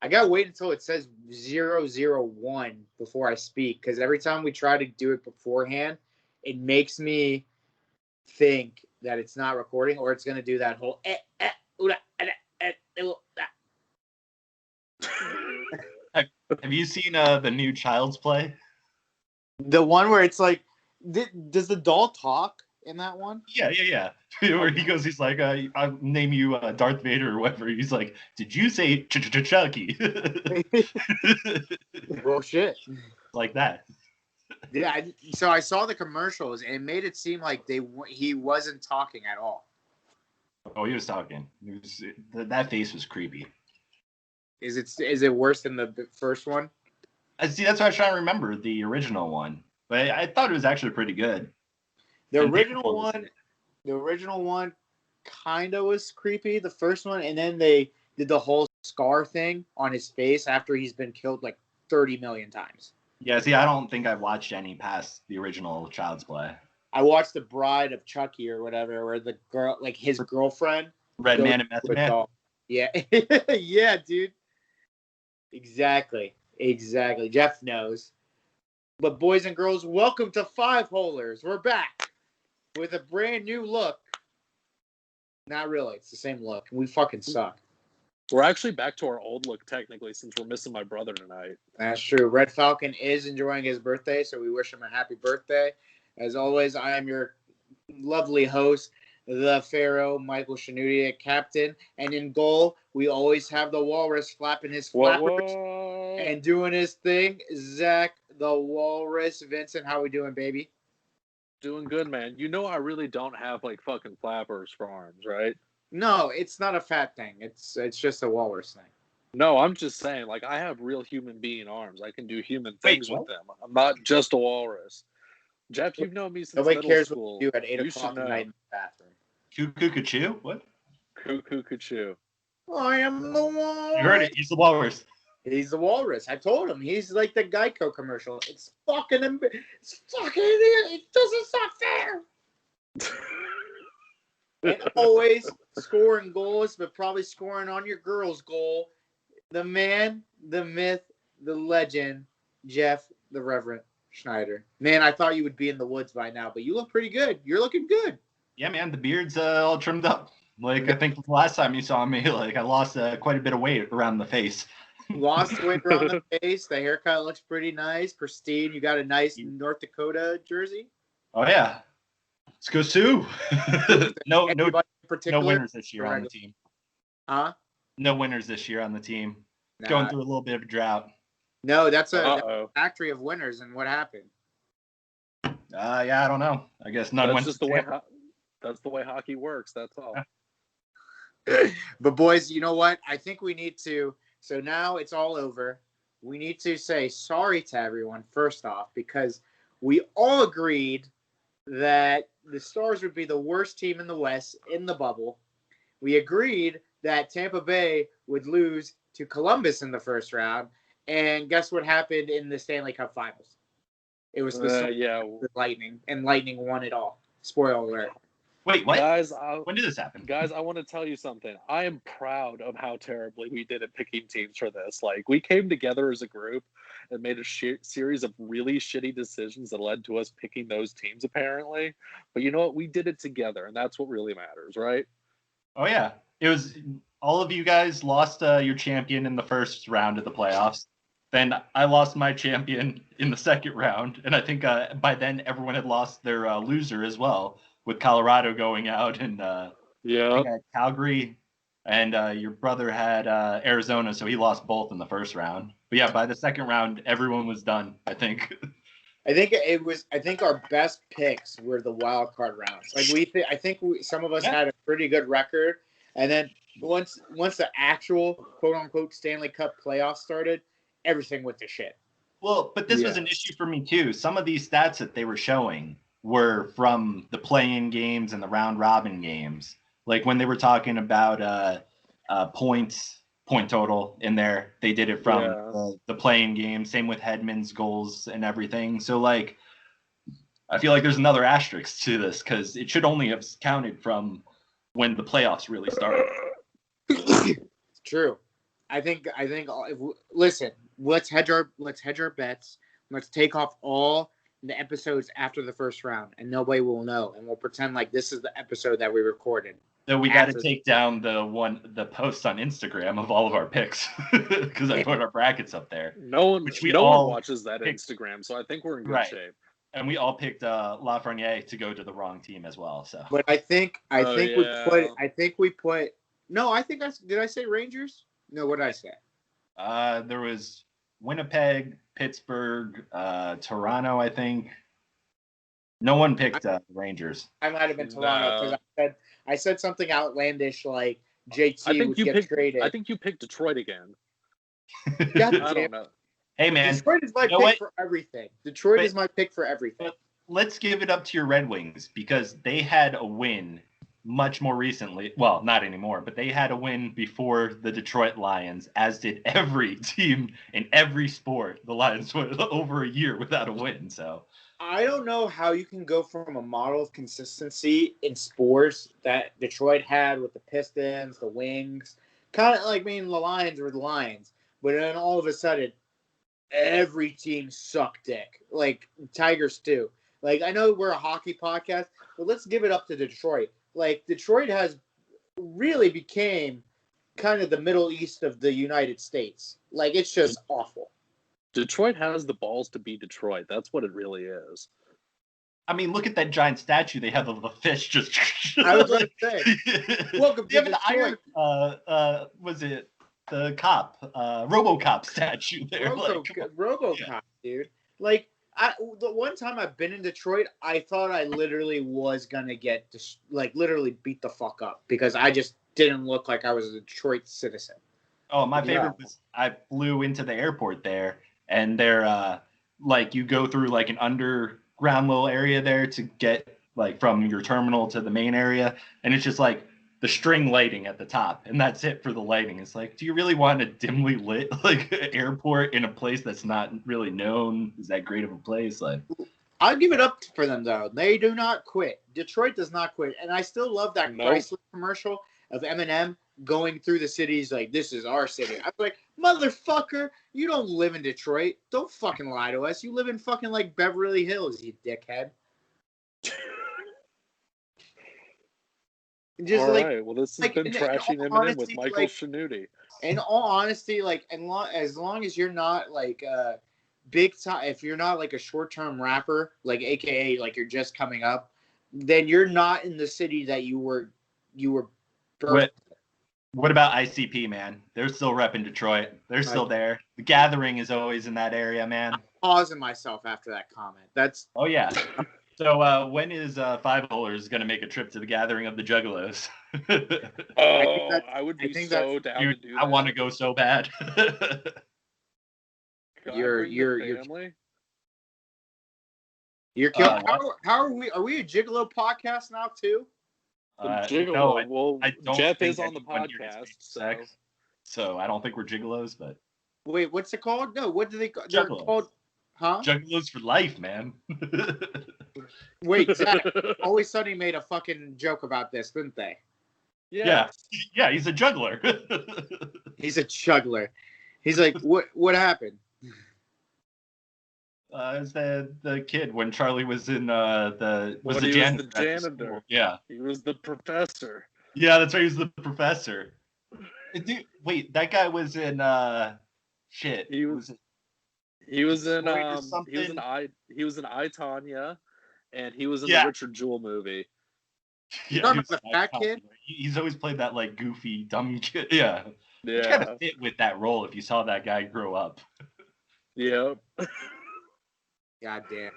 I gotta wait until it says 001 before I speak, because every time we try to do it beforehand, it makes me think that it's not recording, or it's gonna do that whole. Have you seen the new Child's Play? The one where it's like, does the doll talk in that one? Yeah. Where he goes, he's like, I'll name you Darth Vader or whatever. He's like, did you say Chucky? Well, shit. Like that. Yeah, so I saw the commercials, and it made it seem like he wasn't talking at all. Oh, he was talking. That face was creepy. Is it worse than the first one? See, that's what I was trying to remember, the original one. But I thought it was actually pretty good. The original one kind of was creepy, the first one, and then they did the whole scar thing on his face after he's been killed like 30 million times. Yeah, see, I don't think I've watched any past the original Child's Play. I watched The Bride of Chucky or whatever, where the girl, like his girlfriend, Red Man and Meth Man. Yeah, yeah, dude. Exactly. Jeff knows. But boys and girls, welcome to Five Holers. We're back with a brand new look. Not really. It's the same look. We fucking suck. We're actually back to our old look, technically, since we're missing my brother tonight. That's true. Red Falcon is enjoying his birthday, so we wish him a happy birthday. As always, I am your lovely host, the Pharaoh, Michael Shanutia, captain. And in goal, we always have the Walrus flapping his flappers and doing his thing. Zach, the Walrus. Vincent, how we doing, baby? Doing good, man. You know I really don't have, like, fucking flappers for arms, right? No, it's not a fat thing. It's just a walrus thing. No, I'm just saying, like, I have real human being arms. I can do human things with them. I'm not just a walrus. Jeff, you've known me since Nobody middle cares school. what you do at 8 o'clock at night in the bathroom. Cuckoo? What? Cuckoo. I am the walrus. You heard it. He's the walrus. He's the walrus. I told him. He's like the Geico commercial. It's fucking it doesn't stop there. And always scoring goals, but probably scoring on your girl's goal. The man, the myth, the legend, Jeff, the Reverend Schneider. Man, I thought you would be in the woods by now, but you look pretty good. You're looking good. Yeah, man, the beard's all trimmed up. Like, I think the last time you saw me, like, I lost quite a bit of weight around the face. Lost weight around the face. The haircut looks pretty nice, pristine. You got a nice North Dakota jersey. Oh, yeah. Let's go Sioux. no winners this year on the team. Huh? No winners this year on the team. Nah. Going through a little bit of a drought. No, that's a factory of winners. And what happened? Yeah, I don't know. I guess none went. That's the way hockey works. That's all. But boys, you know what? I think we need to. So now it's all over. We need to say sorry to everyone first off, because we all agreed that the Stars would be the worst team in the West in the bubble. We agreed that Tampa Bay would lose to Columbus in the first round. And guess what happened in the Stanley Cup Finals? It was the Lightning, and Lightning won it all. Spoiler alert. Wait, what? Guys, when did this happen? Guys, I want to tell you something. I am proud of how terribly we did at picking teams for this. Like, we came together as a group and made a series of really shitty decisions that led to us picking those teams, apparently. But you know what? We did it together, and that's what really matters, right? Oh, yeah. It was all of you guys lost your champion in the first round of the playoffs. Then I lost my champion in the second round. And I think by then everyone had lost their loser as well, with Colorado going out and Calgary. And your brother had Arizona, so he lost both in the first round. But yeah, by the second round, everyone was done, I think. I think our best picks were the wild card rounds. Like some of us had a pretty good record. And then once the actual quote unquote Stanley Cup playoffs started, everything went to shit. Well, but this was an issue for me too. Some of these stats that they were showing were from the play-in games and the round robin games. Like when they were talking about point total in there, they did it from the play-in game. Same with Hedman's goals and everything. So like, I feel like there's another asterisk to this because it should only have counted from when the playoffs really started. It's true. Listen, let's hedge our bets. Let's take off all the episodes after the first round, and nobody will know, and we'll pretend like this is the episode that we recorded. So we got to take down the post on Instagram of all of our picks because I put our brackets up there. No one watches that Instagram, so I think we're in good shape. And we all picked Lafreniere to go to the wrong team as well. So, but I think we put. No, did I say Rangers? No, what did I say? There was Winnipeg, Pittsburgh, Toronto, I think. No one picked Rangers. I might have been Toronto because I said something outlandish like JT would get traded. I think you picked Detroit again. I don't know. Hey, man. Detroit is my pick for everything. Detroit is my pick for everything. Let's give it up to your Red Wings because they had a win much more recently. Well, not anymore, but they had a win before the Detroit Lions, as did every team in every sport. The Lions went over a year without a win, so... I don't know how you can go from a model of consistency in sports that Detroit had with the Pistons, the Wings, kind of like the Lions were the Lions, but then all of a sudden, every team sucked dick. Like Tigers too. Like I know we're a hockey podcast, but let's give it up to Detroit. Like Detroit has really became kind of the Middle East of the United States. Like it's just awful. Detroit has the balls to beat Detroit. That's what it really is. I mean, look at that giant statue they have of the fish just... I was going to say. Welcome to Detroit. Was it the cop? RoboCop statue there. RoboCop, dude. Like, the one time I've been in Detroit, I thought I literally was going to get, literally beat the fuck up because I just didn't look like I was a Detroit citizen. Oh, my favorite was I flew into the airport there. And they're you go through an underground little area there to get from your terminal to the main area, and it's just the string lighting at the top, and that's it for the lighting. It's do you really want a dimly lit airport in a place that's not really known? Is that great of a place? I'll give it up for them though. They do not quit. Detroit does not quit, and I still love that Chrysler commercial of Eminem going through the cities this is our city. I'm like, motherfucker, you don't live in Detroit. Don't fucking lie to us. You live in fucking Beverly Hills, you dickhead. Just all right. Well, this has been Trashing Eminem with Michael Shanuti. In all honesty, as long as you're not big time, if you're not a short-term rapper, AKA you're just coming up, then you're not in the city that you were birthed. What about ICP, man? They're still repping Detroit. They're still there. The Gathering is always in that area, man. I'm pausing myself after that comment. Oh, yeah. So when is Five Holers going to make a trip to the Gathering of the Juggalos? I would be so down to do that. I want to go so bad. You're how are we? Are we a Gigolo podcast now too? No, well, Jeff is on the podcast, so I don't think we're gigolos. But wait, what's it called? No, what do they call? They're called, huh? Juggalos for life, man. Wait, Zach, Always Sunny made a fucking joke about this, didn't they? Yeah. He's a juggler. He's a juggler. He's like, what happened? It's the kid when Charlie was in the janitor. Yeah, he was the professor. Yeah, that's right. He was the professor. Dude, wait, that guy was in shit. He was in I, Tonya, and he was in the Richard Jewell movie. Yeah, he was the fat kid. He's always played that goofy dumb kid. Yeah. He kind of fit with that role if you saw that guy grow up. Yeah. God damn.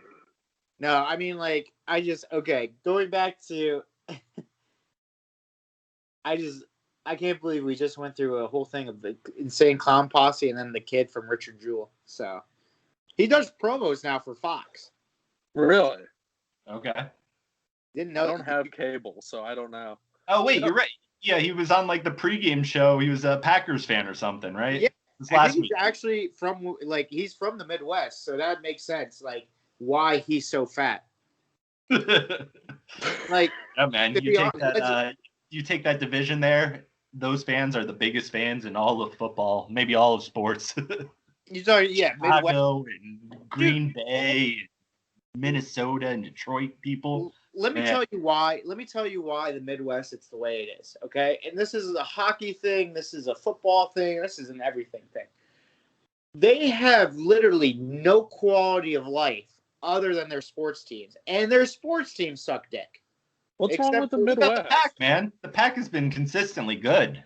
No, I mean, going back to, I can't believe we just went through a whole thing of the Insane Clown Posse and then the kid from Richard Jewell. So, he does promos now for Fox. Really? Okay. Didn't know. I don't have cable, so I don't know. Oh, wait, you're right. Yeah, he was on the pregame show. He was a Packers fan or something, right? Yeah. I think he's actually from he's from the Midwest, so that makes sense. Why he's so fat. Yeah, man, you take that division there, those fans are the biggest fans in all of football, maybe all of sports. You talking, yeah, Midwest. Chicago and Green Bay, Minnesota and Detroit people. Let me Man. tell you why. Let me tell you why the Midwest it's the way it is. Okay, and this is a hockey thing. This is a football thing. This is an everything thing. They have literally no quality of life other than their sports teams, and their sports teams suck dick. What's wrong with the What about the Midwest? Pack, man? The Pack has been consistently good.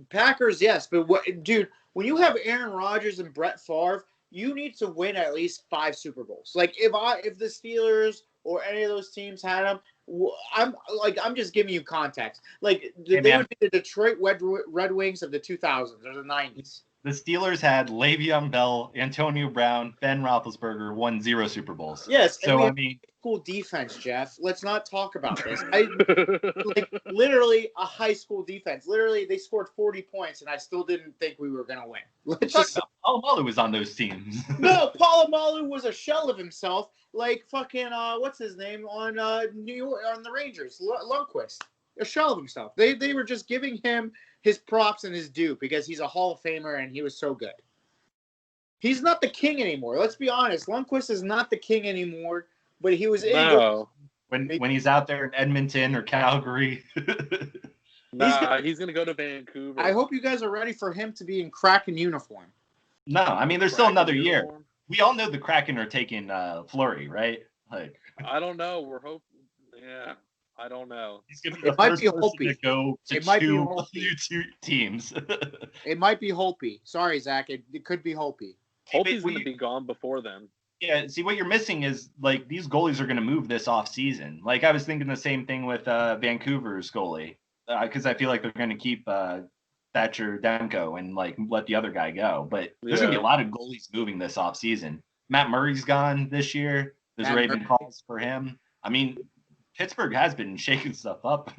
Packers, yes, but what, dude? When you have Aaron Rodgers and Brett Favre, you need to win at least 5 Super Bowls. Like if the Steelers or any of those teams had them, I'm just giving you context. Like they would be the Detroit Red Wings of the 2000s or the 90s. The Steelers had Le'Veon Bell, Antonio Brown, Ben Roethlisberger, won 0 Super Bowls. Yes, so I mean, school defense, Jeff. Let's not talk about this. Literally a high school defense. Literally, they scored 40 points, and I still didn't think we were gonna win. Polamalu was on those teams. No, Polamalu was a shell of himself, like fucking what's his name on New York on the Rangers, Lundqvist, a shell of himself. They were just giving him his props and his due because he's a Hall of Famer and he was so good. He's not the king anymore. Let's be honest. Lundqvist is not the king anymore, but he was when he's out there in Edmonton or Calgary. He's gonna go to Vancouver. I hope you guys are ready for him to be in Kraken uniform. No, I mean there's still another year. We all know the Kraken are taking Fleury, right? Like I don't know. We're hoping. Yeah, I don't know. He's gonna be the first person to go to two teams. It might be Holtby. Sorry, Zach. It could be Holtby. Holtby's going to be gone before then. Yeah, see, what you're missing is, like, these goalies are going to move this offseason. Like, I was thinking the same thing with Vancouver's goalie, because I feel like they're going to keep Thatcher Demko and, like, let the other guy go. But there's going to be a lot of goalies moving this offseason. Matt Murray's gone this year. There's already been calls for him. I mean, Pittsburgh has been shaking stuff up.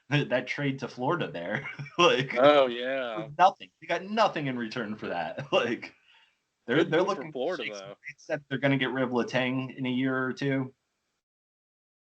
That trade to Florida there. Like, oh, yeah. Nothing. They got nothing in return for that. Like, They're looking for Florida though. Except they're going to get rid of Letang in a year or two.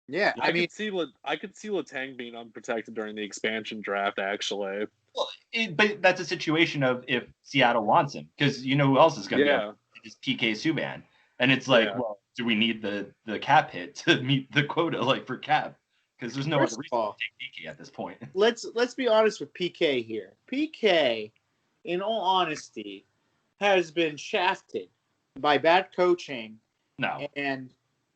Yeah, I could see Letang being unprotected during the expansion draft. Actually, well, but that's a situation of if Seattle wants him, because you know who else is going to go? It's PK Subban, and it's like, well, do we need the cap hit to meet the quota, like for cap? Because there's no other reason to take PK at this point. Let's be honest with PK here. PK, in all honesty, has been shafted by bad coaching. No,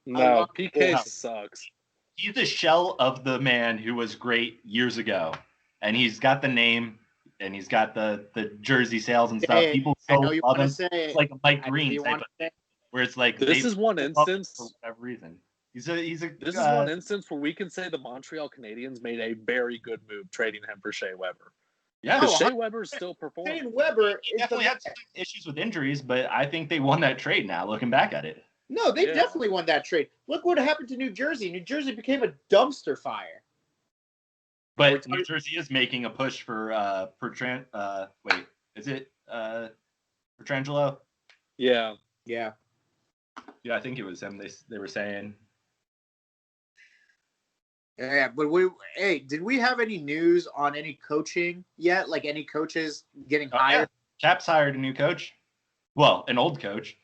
PK sucks. He's a shell of the man who was great years ago, and he's got the name, and he's got the jersey sales and stuff. People still love him. It's like a Mike Green type of thing, where it's like this is one instance for whatever reason. This is one instance where we can say the Montreal Canadiens made a very good move trading him for Shea Weber. Yeah, Shea Weber's still performing. Shea Weber definitely had some issues with injuries, but I think they won that trade now, looking back at it. No, they definitely won that trade. Look what happened to New Jersey. New Jersey became a dumpster fire. But New Jersey is making a push for wait, is it Petrangelo? Yeah. Yeah. Yeah, I think it was him they were saying. Yeah, but did we have any news on any coaching yet? Like any coaches getting hired? Yeah. Cap's hired a new coach. Well, an old coach.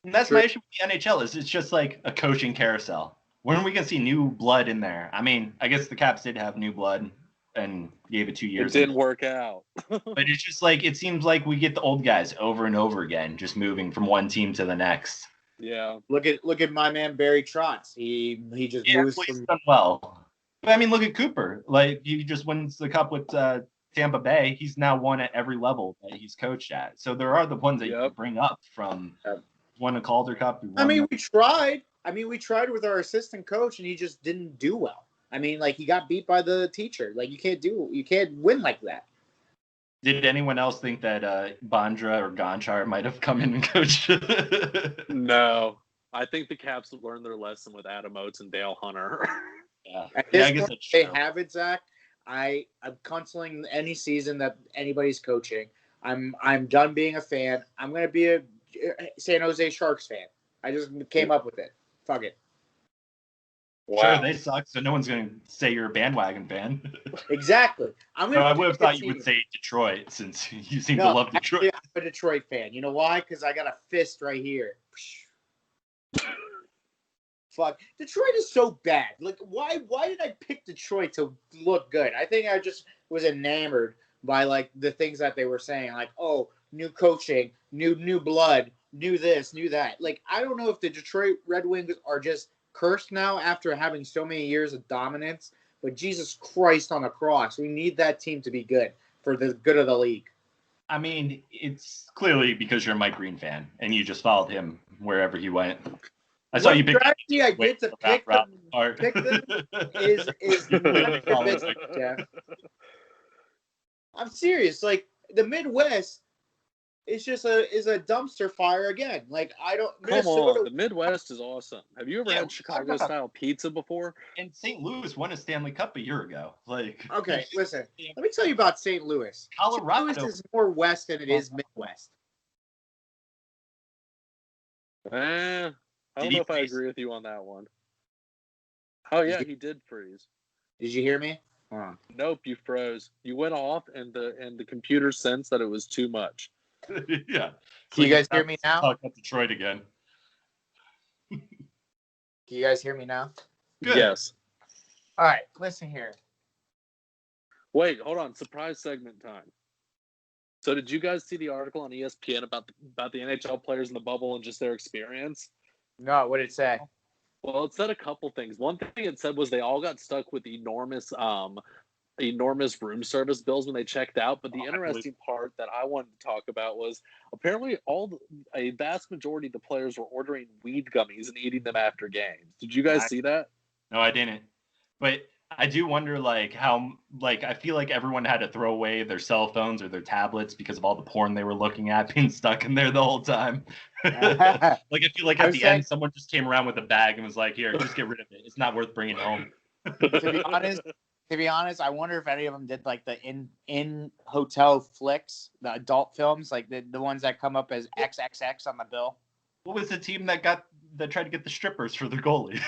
And that's my issue with the NHL is it's just like a coaching carousel. When are we going to see new blood in there? I mean, I guess the Caps did have new blood and gave it 2 years. It didn't work out. But it's just like, it seems like we get the old guys over and over again, just moving from one team to the next. Yeah. Look at my man Barry Trotz. He just moves from done well. But I mean, look at Cooper. Like, he just wins the cup with Tampa Bay. He's now won at every level that he's coached at. So there are the ones that you can bring up from won a Calder Cup. We tried. We tried with our assistant coach, and he just didn't do well. I mean, like, he got beat by the teacher. Like, you can't win like that. Did anyone else think that Bondra or Gonchar might have come in and coached? No. I think the Caps have learned their lesson with Adam Oates and Dale Hunter. Yeah. I guess that's true. They have it, Zach. I'm canceling any season that anybody's coaching. I'm done being a fan. I'm going to be a San Jose Sharks fan. I just came up with it. Fuck it. Sure, they suck, so no one's going to say you're a bandwagon fan. Exactly. I'm No, gonna I would have pick a thought you would team. say Detroit, since you seem to No, love Detroit. actually, I'm a Detroit fan. You know why? Because I got a fist right here. Fuck. Detroit is so bad. Like, why did I pick Detroit to look good? I think I just was enamored by like the things that they were saying, like, oh, new coaching, new blood, new this, new that. Like, I don't know if the Detroit Red Wings are just cursed now after having so many years of dominance, but Jesus Christ on the cross, we need that team to be good for the good of the league. I mean, it's clearly because you're a Mike Green fan and you just followed him wherever he went. I saw you pick strategy I did to pick them is none of your business, Jeff. I'm serious. Like, the Midwest is just a dumpster fire again. Like, I don't. Come on, the Midwest is awesome. Have you ever had Chicago style pizza before? And St. Louis won a Stanley Cup a year ago. Like, okay, listen. Let me tell you about St. Louis. Colorado. St. Louis is more west than it is Midwest. I don't know if I agree with you on that one. Oh yeah, he did freeze. Did you hear me? Nope, you froze. You went off, and the computer sensed that it was too much. Yeah. Can you guys hear me now? Talk about Detroit again. Can you guys hear me now? Good. Yes. All right, listen here. Wait, hold on. Surprise segment time. So, did you guys see the article on ESPN about the NHL players in the bubble and just their experience? No, what did it say? Well, it said a couple things. One thing it said was they all got stuck with enormous room service bills when they checked out. But the interesting part that I wanted to talk about was apparently a vast majority of the players were ordering weed gummies and eating them after games. Did you guys see that? No, I didn't. But I do wonder, like, how, like, I feel like everyone had to throw away their cell phones or their tablets because of all the porn they were looking at being stuck in there the whole time. Like, I feel like at the end, someone just came around with a bag and was like, here, just get rid of it. It's not worth bringing home. To be honest, I wonder if any of them did like the in hotel flicks, the adult films, like the ones that come up as XXX on the bill. What was the team that tried to get the strippers for their goalie?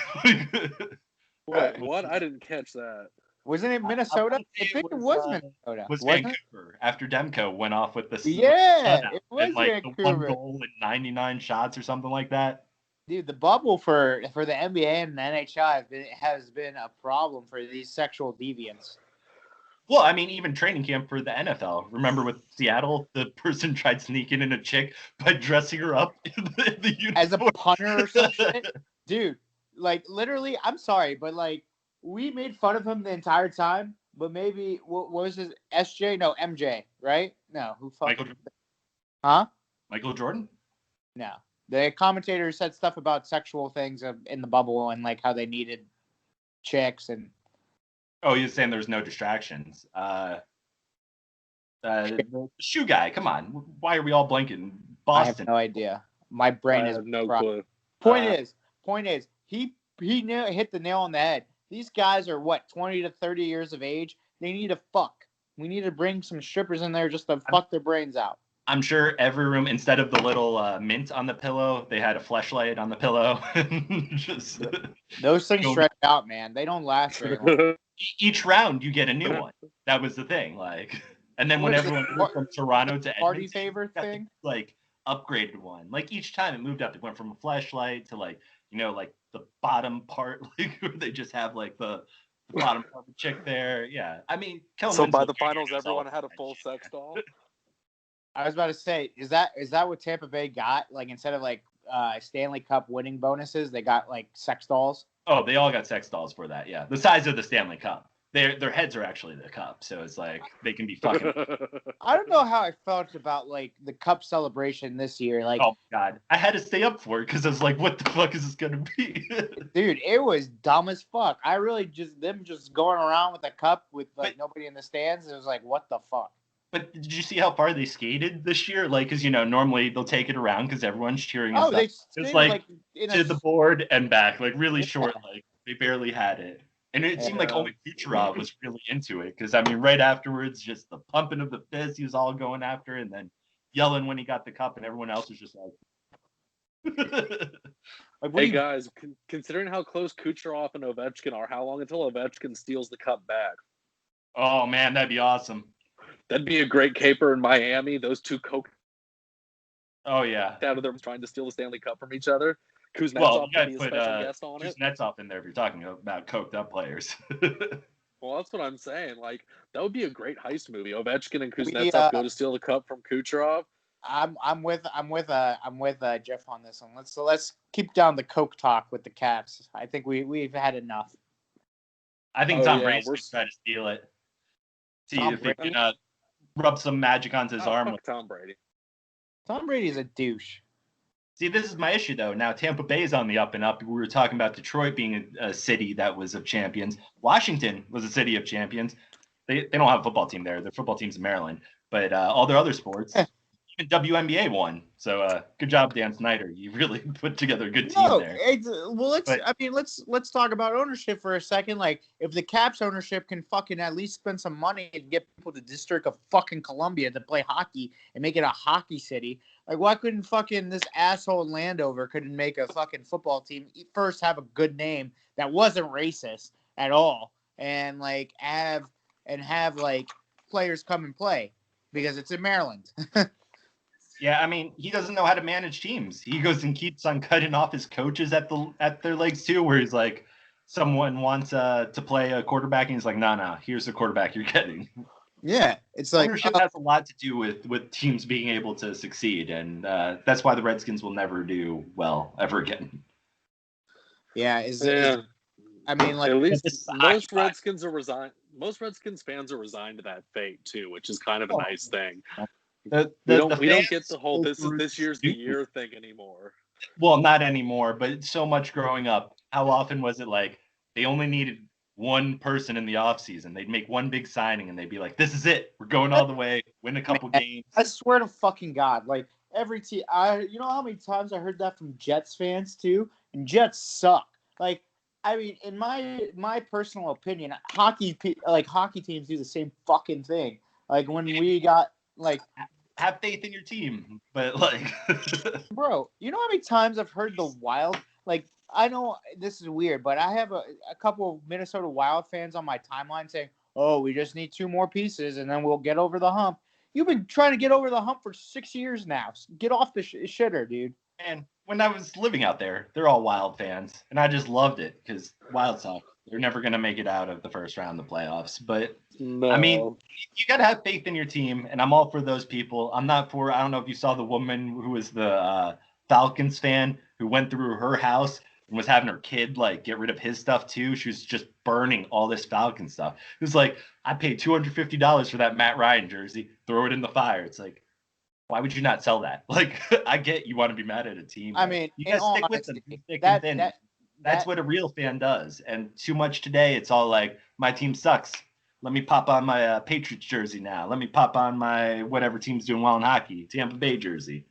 What? I didn't catch that. Wasn't it Minnesota? I think it was Minnesota. It was Vancouver after Demko went off with the it was and, like, Vancouver. The 1 goal and 99 shots or something like that. Dude, the bubble for the NBA and the NHL has been a problem for these sexual deviants. Well, I mean, even training camp for the NFL. Remember with Seattle, the person tried sneaking in a chick by dressing her up in the uniform. As a punter or some shit? Dude, like, literally, I'm sorry, but, like, we made fun of him the entire time, but maybe, what was his, SJ? No, MJ, right? No, who fucked Michael? Huh? Michael Jordan? No. The commentator said stuff about sexual things in the bubble and, like, how they needed chicks and... Oh, you're saying there's no distractions. The shoe guy, come on. Why are we all blanking? Boston. I have no idea. My brain is... no clue. Point is, he hit the nail on the head. These guys are, what, 20 to 30 years of age? They need to fuck. We need to bring some strippers in there just to fuck their brains out. I'm sure every room, instead of the little mint on the pillow, they had a fleshlight on the pillow. Just those things stretch out, man. They don't last very long. Each round, you get a new one. That was the thing. Like, and then when everyone moved from Toronto to party Edmonton, favor thing, like upgraded one. Like each time it moved up, it went from a fleshlight to like the bottom part, like where they just have like the bottom part of the chick there. Yeah, I mean, so by the finals, everyone had a full sex doll. I was about to say, is that what Tampa Bay got? Like, instead of like Stanley Cup winning bonuses, they got like sex dolls. Oh, they all got sex dolls for that. Yeah, the size of the Stanley Cup. Their heads are actually the cup, so it's like they can be fucking. I don't know how I felt about like the cup celebration this year. Like, oh god, I had to stay up for it because I was like, "What the fuck is this gonna be?" Dude, it was dumb as fuck. I really just going around with a cup with like nobody in the stands. It was like, what the fuck. But did you see how far they skated this year? Like, because normally they'll take it around because everyone's cheering. Oh, they skated like to the board and back, like really short. Like they barely had it. And it seemed like only Kucherov was really into it because, I mean, right afterwards, just the pumping of the fist, he was all going after, and then yelling when he got the cup, and everyone else was just like... Like, what Hey do you? guys, considering how close Kucherov and Ovechkin are, how long until Ovechkin steals the cup back? Oh man, that'd be awesome. That'd be a great caper in Miami. Those two coke Oh yeah. out of their trying to steal the Stanley Cup from each other. Well, Kuznetsov you could gotta be a put special guest on it. Kuznetsov in there if you're talking about coked up players. Well, that's what I'm saying. Like that would be a great heist movie. Ovechkin and We Kuznetsov go to steal the cup from Kucherov. I'm with Jeff on this one. Let's keep down the coke talk with the Caps. I think we've had enough. I think Oh, Tom yeah, Brady's we're- gonna try to steal it. See Tom if he Brady? can rub some magic onto his arm. Fuck Tom Brady. Tom Brady's a douche. See, this is my issue though. Now Tampa Bay is on the up and up. We were talking about Detroit being a city that was of champions. Washington was a city of champions. They don't have a football team there. Their football team's in Maryland, but all their other sports, even WNBA won. So good job, Dan Snyder. You really put together a good team there. Well, let's talk about ownership for a second. Like, if the Caps ownership can fucking at least spend some money and get people to District of fucking Columbia to play hockey and make it a hockey city, like, why couldn't fucking this asshole Landover couldn't make a fucking football team first have a good name that wasn't racist at all, and like have like players come and play because it's in Maryland. Yeah, I mean, he doesn't know how to manage teams. He goes and keeps on cutting off his coaches at their legs too, where he's like, someone wants to play a quarterback, and he's like, no, here's the quarterback you're getting. Yeah, it's like Ownership has a lot to do with teams being able to succeed, and that's why the Redskins will never do well ever again. Yeah, I mean, like, at least this most hockey Redskins are resigned. Most Redskins fans are resigned to that fate too, which is kind of a nice thing. We don't get the whole this year's the year thing anymore. Well, not anymore, but so much growing up. How often was it like they only needed one person in the offseason? They'd make one big signing and they'd be like, this is it. We're going all the way, win a couple games. I swear to fucking God, like every team, you know how many times I heard that from Jets fans too? And Jets suck. Like, I mean, in my personal opinion, hockey teams do the same fucking thing. Like when we got like, have faith in your team, but like, bro, you know how many times I've heard the Wild? Like, I know this is weird, but I have a couple of Minnesota Wild fans on my timeline saying, "Oh, we just need 2 more pieces, and then we'll get over the hump." You've been trying to get over the hump for 6 years now. Get off the shitter, dude. And when I was living out there, they're all Wild fans, and I just loved it because Wild suck. They're never going to make it out of the first round of the playoffs. But, no. I mean, you got to have faith in your team, and I'm all for those people. I'm not for – I don't know if you saw the woman who was the Falcons fan who went through her house and was having her kid, like, get rid of his stuff too. She was just burning all this Falcon stuff. It was like, I paid $250 for that Matt Ryan jersey. Throw it in the fire. It's like, why would you not sell that? Like, I get you want to be mad at a team. I mean, you got to stick with them. Thick and thin. That's what a real fan does. And too much today, it's all like, my team sucks. Let me pop on my Patriots jersey now. Let me pop on my whatever team's doing well in hockey, Tampa Bay jersey.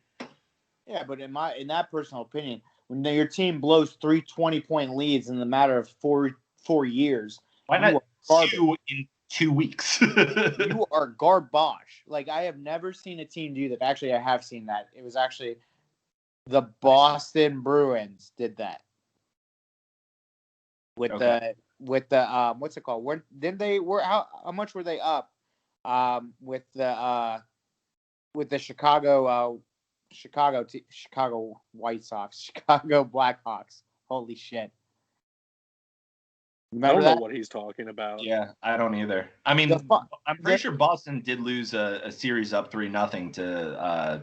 Yeah, but in that personal opinion, when your team blows 3 20-point leads in the matter of four years, why not 2 in 2 weeks? You are garbage. Like, I have never seen a team do that. Actually, I have seen that. It was actually the Boston Bruins did that. With the what's it called? How much were they up? With the Chicago White Sox, Chicago Blackhawks. Holy shit! Remember I don't know what he's talking about. Yeah, I don't either. I mean, I'm pretty sure Boston did lose a series up 3-0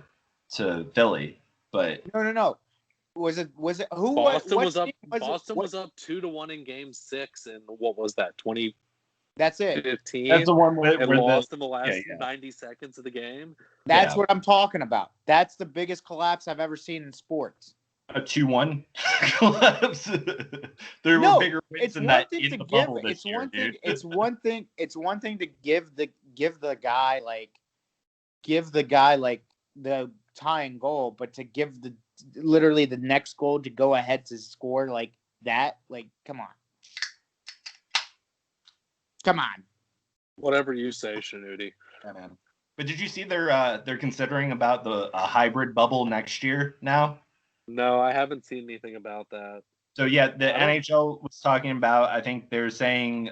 to Philly, but no. Was it who? Boston was up 2-1 in Game 6, and what was that? 20. That's it. 15. That's the one where lost in the last 90 seconds of the game. That's what I'm talking about. That's the biggest collapse I've ever seen in sports. A 2-1 collapse. There were bigger wins than that in the bubble this year, dude. It's one thing to give the guy like the tying goal, but to give literally the next goal to go ahead to score like that, like, come on. Whatever you say, Shanuti. Yeah, man. But did you see they're considering about a hybrid bubble next year now? No, I haven't seen anything about that. So yeah, the I don't. NHL was talking about. I think they're saying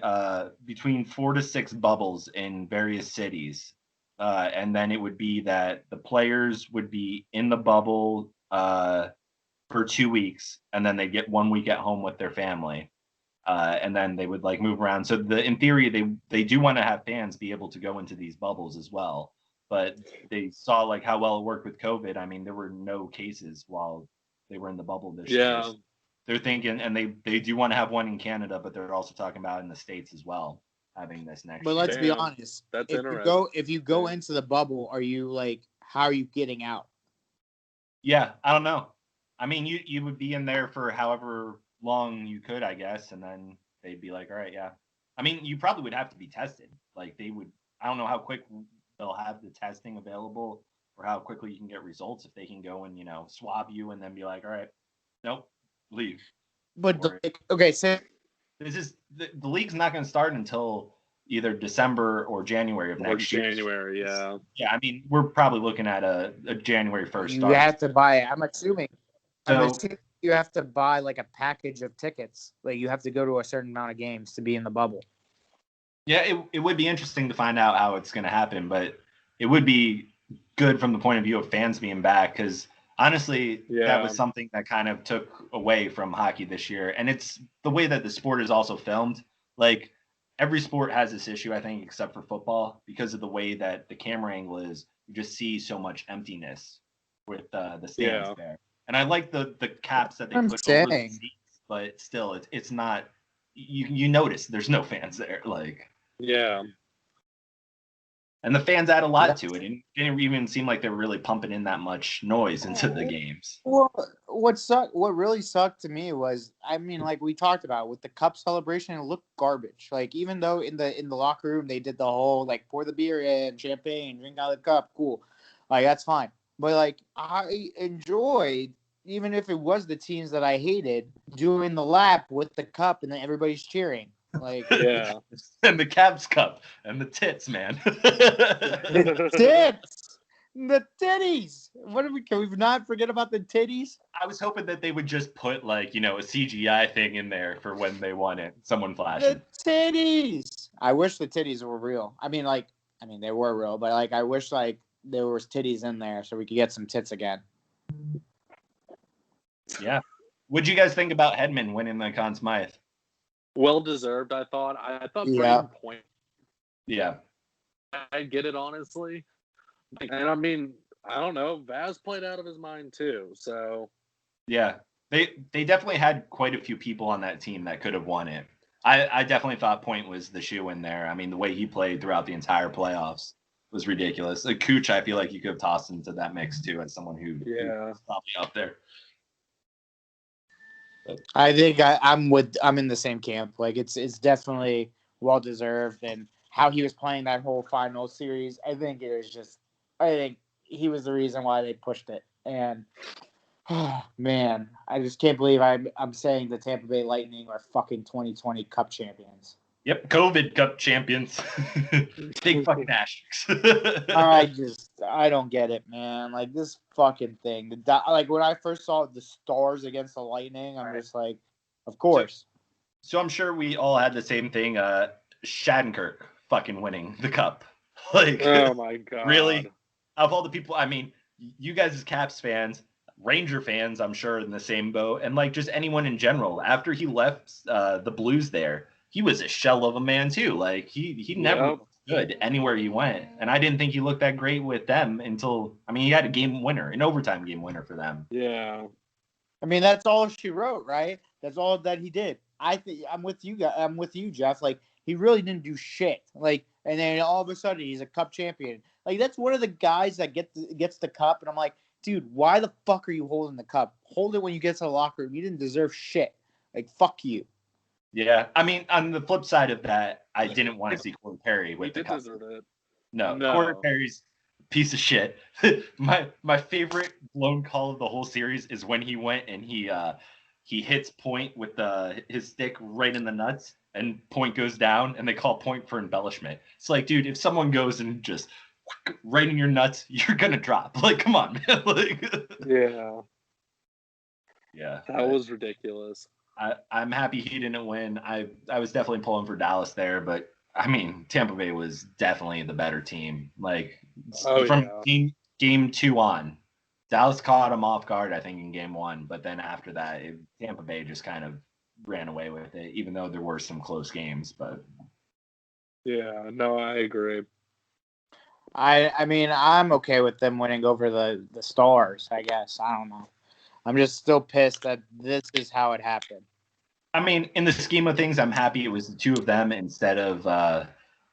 between 4 to 6 bubbles in various cities, and then it would be that the players would be in the bubble for 2 weeks, and then they get 1 week at home with their family, and then they would like move around. So in theory, they do want to have fans be able to go into these bubbles as well, but they saw like how well it worked with COVID. I mean, there were no cases while they were in the bubble this year. Yeah, So they're thinking, and they do want to have one in Canada, but they're also talking about in the States as well having this But next let's year. be damn, honest. that's If you go interesting. into the bubble, are you like how are you getting out? Yeah, I don't know. I mean, you would be in there for however long you could, I guess, and then they'd be like, all right, yeah. I mean, you probably would have to be tested. Like they would. I don't know how quick they'll have the testing available, or how quickly you can get results if they can go and swab you and then be like, all right, nope, leave. But Or okay, so this is the league's not going to start until either December or January of Or next year. January, yeah. Yeah, I mean, we're probably looking at a January 1st you start. have to buy. I'm assuming So you have to buy like a package of tickets. Like you have to go to a certain amount of games to be in the bubble. yeah, it would be interesting to find out how it's going to happen, but it would be good from the point of view of fans being back because honestly, that Yeah. was something that kind of took away from hockey this year. And it's the way that the sport is also filmed. Like every sport has this issue, I think, except for football, because of the way that the camera angle is. You just see so much emptiness with the stands Yeah. there. And I like the caps that they I'm put over the saying. seats, but still, it's not. You notice there's no fans there, like. Yeah. And the fans add a lot Yeah. to it. And it didn't even seem like they were really pumping in that much noise into the games. Well, what really sucked to me was, I mean, like we talked about with the cup celebration, it looked garbage. Like even though in the locker room they did the whole like pour the beer in, champagne, drink out of the cup, cool, like that's fine. But like I enjoyed, even if it was the teams that I hated, doing the lap with the cup and then everybody's cheering. Like Yeah. And the Cavs Cup and the tits, man. the tits, the titties. Can we not forget about the titties? I was hoping that they would just put like, a CGI thing in there for when they won it. Someone flashing. The titties. I wish the titties were real. I mean, they were real, but like, I wish like there was titties in there so we could get some tits again. Yeah. What'd you guys think about Hedman winning the Conn Smythe? Well deserved, I thought. I thought Yeah. Braden Point, Yeah. I get it, honestly. And I mean, I don't know. Vaz played out of his mind, too. So, Yeah. They definitely had quite a few people on that team that could have won it. I definitely thought Point was the shoe in there. I mean, the way he played throughout the entire playoffs was ridiculous. Cooch, I feel like you could have tossed into that mix too as someone who's probably up there. I think I'm in the same camp. Like it's definitely well deserved, and how he was playing that whole final series, I think he was the reason why they pushed it. And oh, man, I just can't believe I'm saying the Tampa Bay Lightning are fucking 2020 Cup champions. Yep, COVID Cup champions. Big fucking asterisks. I don't get it, man. Like this fucking thing. Like when I first saw the Stars against the Lightning, I'm just like, of course. So I'm sure we all had the same thing. Shattenkirk fucking winning the cup. Like, oh my God. Really? Of all the people, I mean, you guys as Caps fans, Ranger fans, I'm sure in the same boat, and like just anyone in general. After he left the Blues there, he was a shell of a man too. Like he never looked good anywhere he went, and I didn't think he looked that great with them until he had a game winner, an overtime game winner for them. Yeah. I mean, that's all she wrote, right? That's all that he did. I think I'm with you guys. I'm with you, Jeff. Like he really didn't do shit. Like, and then all of a sudden he's a Cup champion. Like that's one of the guys that gets the cup, and I'm like, dude, why the fuck are you holding the cup? Hold it when you get to the locker room. You didn't deserve shit. Like fuck you. Yeah, I mean, on the flip side of that, I didn't want to see Corey Perry with the cup. Deserve it. No, Corey Perry's a piece of shit. my favorite blown call of the whole series is when he went and he hits Point with his stick right in the nuts, and Point goes down, and they call Point for embellishment. It's like, dude, if someone goes and just right in your nuts, you're gonna drop. Like, come on, man. Like, yeah. Yeah, That was ridiculous. I'm happy he didn't win. I was definitely pulling for Dallas there, but I mean Tampa Bay was definitely the better team. Like Oh, from yeah. game 2 on, Dallas caught him off guard, I think, in game 1, but then after that, Tampa Bay just kind of ran away with it, even though there were some close games. But Yeah, no, I agree. I mean, I'm okay with them winning over the Stars, I guess. I don't know. I'm just still pissed that this is how it happened. I mean, in the scheme of things, I'm happy it was the two of them instead of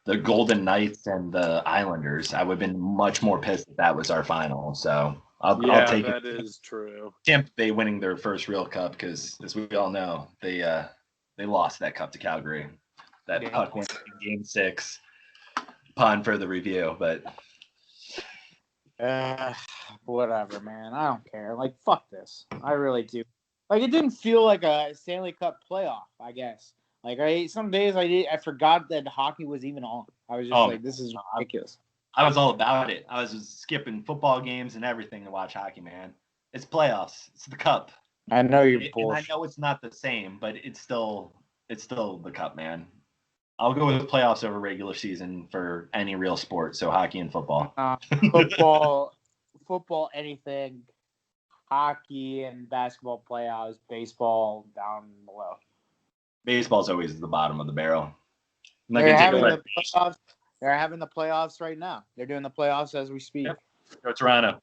the Golden Knights and the Islanders. I would have been much more pissed if that was our final. So I'll Yeah, take it. that is true. Tampa Bay winning their first real cup because, as we all know, they lost that cup to Calgary. That Yeah. puck went in Game 6 upon further review, but Whatever, man. I don't care. Like, fuck this. I really do. Like, it didn't feel like a Stanley Cup playoff, I guess. Like, some days I forgot that hockey was even on. I was just like, this is ridiculous. I was all about it. I was just skipping football games and everything to watch hockey, man. It's playoffs. It's the cup. I know you're And I bullshit. know it's not the same, but it's still the cup, man. I'll go with playoffs over regular season for any real sport. So hockey and football. Football, anything. Hockey and basketball playoffs. Baseball down below. Baseball's always the bottom of the barrel. Like They're having the playoffs. They're having the playoffs right now. They're doing the playoffs as we speak. Yep. Go Toronto.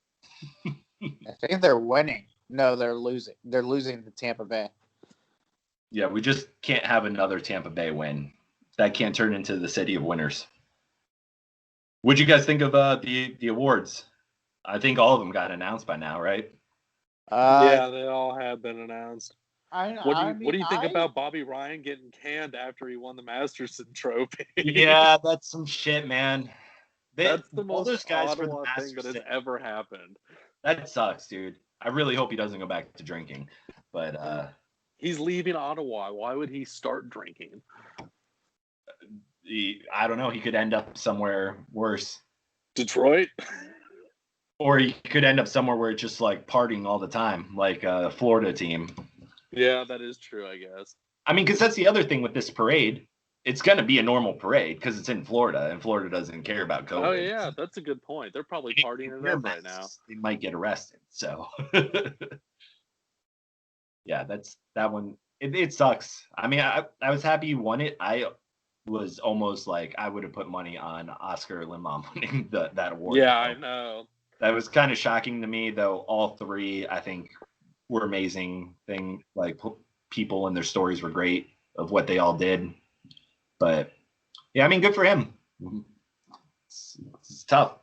I think they're winning. No, they're losing. They're losing to Tampa Bay. Yeah, we just can't have another Tampa Bay win. That can't turn into the city of winners. What'd you guys think of the awards? I think all of them got announced by now, right? Yeah, they all have been announced. What do you think about Bobby Ryan getting canned after he won the Masterson Trophy? Yeah, that's some shit, man. That's the most those guys Ottawa thing that has ever happened. That sucks, dude. I really hope he doesn't go back to drinking. But he's leaving Ottawa. Why would he start drinking? I don't know. He could end up somewhere worse. Detroit? Or he could end up somewhere where it's just like partying all the time, like a Florida team. Yeah, that is true, I guess. I mean, because that's the other thing with this parade. It's going to be a normal parade because it's in Florida, and Florida doesn't care about COVID. Oh, yeah, that's a good point. They're probably partying it up right now. They might get arrested. So, yeah, that one. It sucks. I mean, I was happy you won it. I was almost like I would have put money on Oscar Lindblom winning that award. Yeah, I know. That was kind of shocking to me, though. All three, I think, were amazing. Like people and their stories were great of what they all did. But yeah, I mean, good for him. It's tough.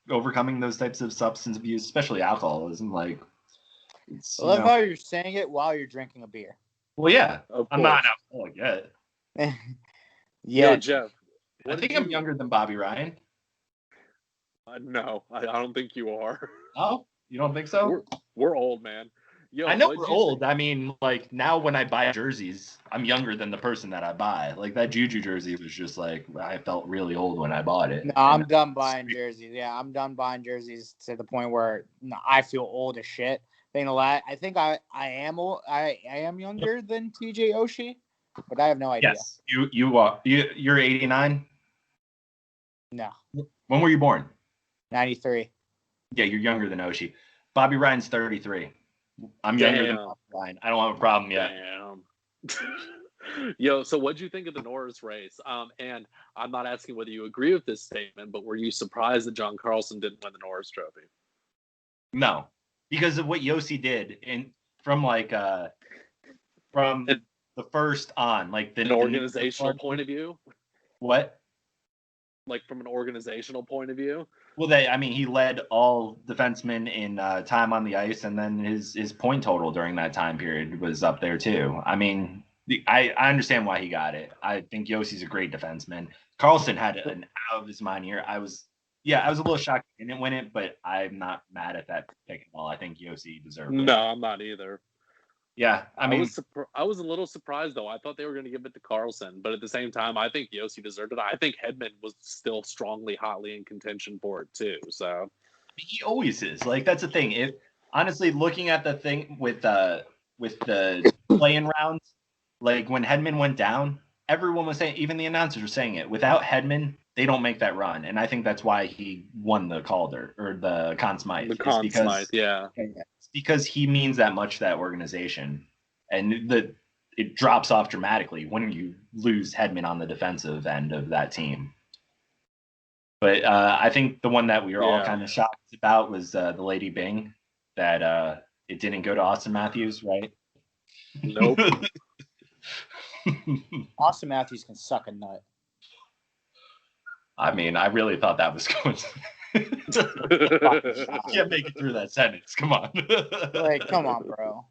Overcoming those types of substance abuse, especially alcoholism, like. I love how you're saying it while you're drinking a beer. Well, yeah, I'm not an alcoholic yet. Yeah, Yo, Jeff. I think I'm younger than Bobby Ryan. No, I don't think you are. Oh, you don't think so? We're old, man. Yo, I know we're old. I mean, like now when I buy jerseys, I'm younger than the person that I buy. Like that Juju jersey was just like I felt really old when I bought it. No, I'm done buying jerseys. Yeah, I'm done buying jerseys to the point where I feel old as shit. I think I am old. I am younger than TJ Oshie, but I have no idea. Yes, you are. You're 89. No. When were you born? 93. Yeah, you're younger than Oshie. Bobby Ryan's 33. I'm younger than Bobby Ryan. I don't have a problem yet. Damn. Yo, so what'd you think of the Norris race? And I'm not asking whether you agree with this statement, but were you surprised that John Carlson didn't win the Norris Trophy? No, because of what Yossi did, and from the first on, like an organizational point of view. What? Like from an organizational point of view? Well, he led all defensemen in time on the ice, and then his point total during that time period was up there too. I mean, I understand why he got it. I think Yossi's a great defenseman. Carlson had an out of his mind year. I was a little shocked he didn't win it, but I'm not mad at that pick at all. I think Yossi deserved it. No, I'm not either. Yeah, I was a little surprised though. I thought they were going to give it to Carlson, but at the same time, I think Yossi deserved it. I think Hedman was still hotly in contention for it too. So he always is. Like that's the thing. honestly, looking at the thing with the play-in rounds, like when Hedman went down, everyone was saying, even the announcers were saying it. Without Hedman, they don't make that run, and I think that's why he won the Calder or the Conn Smythe. The Conn Smythe, yeah. It's because he means that much to that organization, and it drops off dramatically when you lose Hedman on the defensive end of that team. But I think the one that we were all kind of shocked about was the Lady Bing, that it didn't go to Austin Matthews, right? Nope. Austin Matthews can suck a nut. I mean, I really thought that was going to... Can't make it through that sentence. Come on. Like, come on, bro.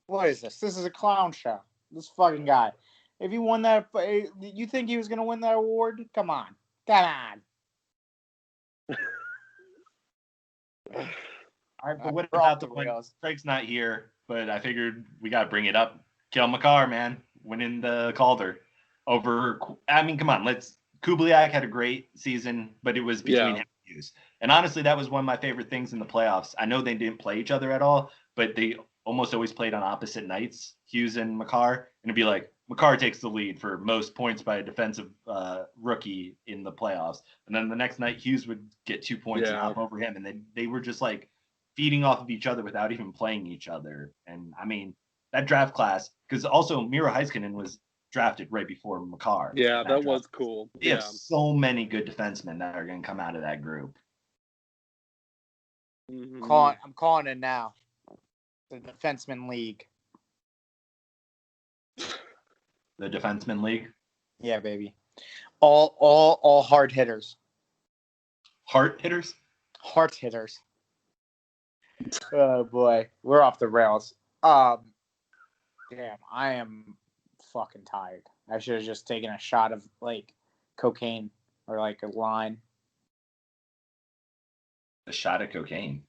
What is this? This is a clown show. This fucking guy. If he won that, you think he was going to win that award? Come on. Come on. All right, but what about the one? Craig's not here, but I figured we got to bring it up. Kel McCarr, man, winning the Calder over. I mean, come on, Kubliak had a great season, but it was between him and Hughes. And honestly, that was one of my favorite things in the playoffs. I know they didn't play each other at all, but they almost always played on opposite nights, Hughes and McCarr. And it'd be like, McCarr takes the lead for most points by a defensive rookie in the playoffs. And then the next night, Hughes would get 2 points and hop over him. And then they were just like feeding off of each other without even playing each other. And I mean, that draft class, because also Miro Heiskanen was drafted right before McCarr. Yeah, that was cool. They have so many good defensemen that are going to come out of that group. Mm-hmm. I'm calling it now. The Defenseman League. The Defenseman League? Yeah, baby. All hard hitters. Heart hitters? Heart hitters. Oh boy, we're off the rails. Damn, I am fucking tired. I should have just taken a shot of like cocaine or like a line. A shot of cocaine.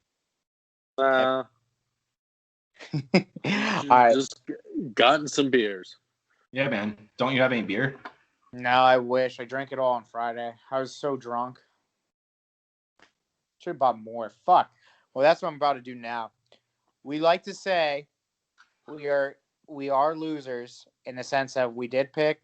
Just gotten some beers. Yeah, man. Don't you have any beer? No, I wish. I drank it all on Friday. I was so drunk. Should have bought more. Fuck. Well, that's what I'm about to do now. We like to say we are losers in the sense that we did pick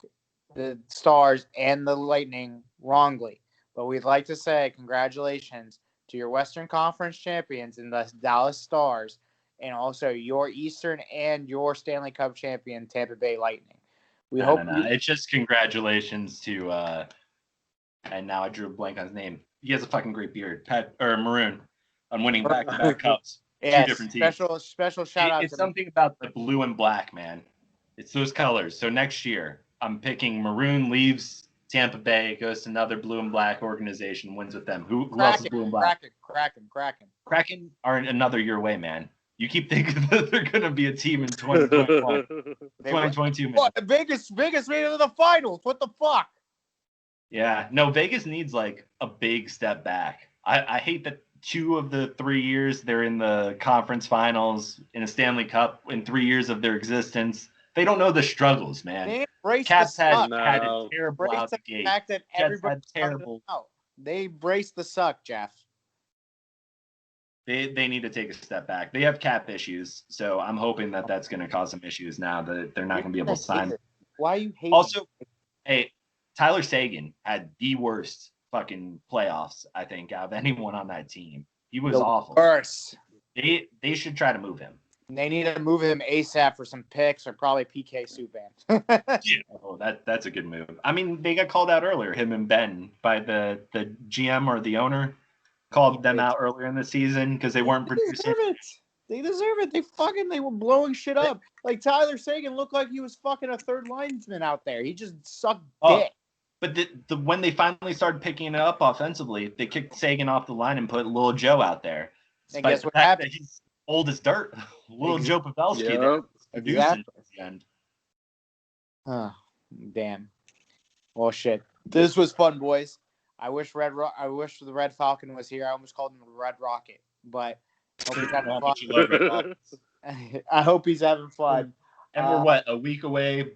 the Stars and the Lightning wrongly. But we'd like to say congratulations to your Western Conference champions in the Dallas Stars, and also your Eastern and your Stanley Cup champion, Tampa Bay Lightning. We hope. It's just congratulations to, and now I drew a blank on his name. He has a fucking great beard, Maroon, on winning back-to-back cups. Yes, 2 different teams. Special shout out. It's something about the blue and black, man. It's those colors. So next year, I'm picking Maroon leaves Tampa Bay, goes to another blue and black organization, wins with them. Who else is blue and black? Kraken are another year away, man. You keep thinking that they're going to be a team in 2021. 2022, man. What? Vegas made it to the finals. What the fuck? Yeah. No, Vegas needs like a big step back. I hate that 2 of the 3 years they're in the conference finals in a Stanley Cup in 3 years of their existence. They don't know the struggles, man. Caps had a terrible out the gate. Fact that everybody terrible. They embrace the suck, Jeff. They need to take a step back. They have cap issues, so I'm hoping that that's going to cause some issues now that they're not going to be able to sign. Why are you hating? Also, hey, Tyler Seguin had the worst fucking playoffs, I think, out of anyone on that team. He was awful. Worse. They should try to move him. They need to move him ASAP for some picks or probably PK Subban. Yeah. Oh, that's a good move. I mean, they got called out earlier, him and Ben, by the GM or the owner. Called them out earlier in the season because they weren't producing. They deserve it. They were blowing shit up. Like Tyler Seguin looked like he was fucking a third linesman out there. He just sucked dick. But when they finally started picking it up offensively, they kicked Seguin off the line and put Lil Joe out there. And guess what happened? He's old as dirt. Little Joe Pavelski. Yep. Exactly. At the end. Oh, damn. Well, shit. This was fun, boys. I wish the Red Falcon was here. I almost called him the Red Rocket, but I hope he's having fun. I hope he's having fun. And we're a week away?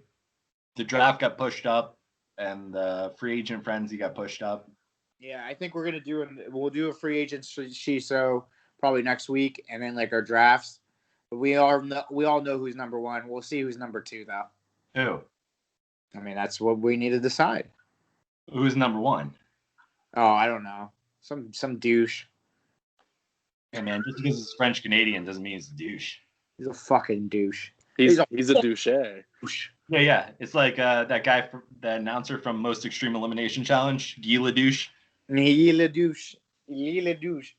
The draft got pushed up, and the free agent frenzy got pushed up. Yeah, I think we'll do a free agent so probably next week, and then like our drafts. But we all know who's number one. We'll see who's number two though. Who? I mean, that's what we need to decide. Who's number one? Oh, I don't know. Some douche. Hey man, just because it's French Canadian doesn't mean he's a douche. He's a fucking douche. He's a douche. Yeah. It's like that guy, the announcer from Most Extreme Elimination Challenge, Guy Ledouche. Guy Ledouche.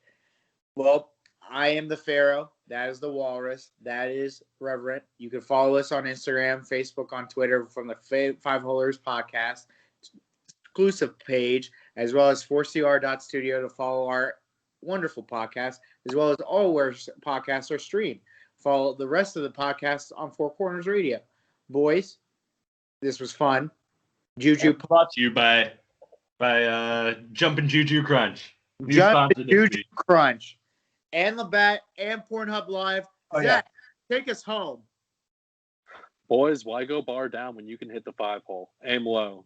Well, I am the Pharaoh. That is the Walrus. That is Reverent. You can follow us on Instagram, Facebook, on Twitter from the Five Holers Podcast exclusive page, as well as 4cr.studio to follow our wonderful podcast, as well as all where podcasts are streamed. Follow the rest of the podcasts on Four Corners Radio. Boys, this was fun. Juju brought to you by Jumpin' Juju Crunch. Jumpin' Juju Crunch. And Labatt and Pornhub Live. Oh, Zach, take us home. Boys, why go bar down when you can hit the 5-hole? Aim low.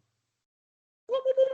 Woo, woo, woo.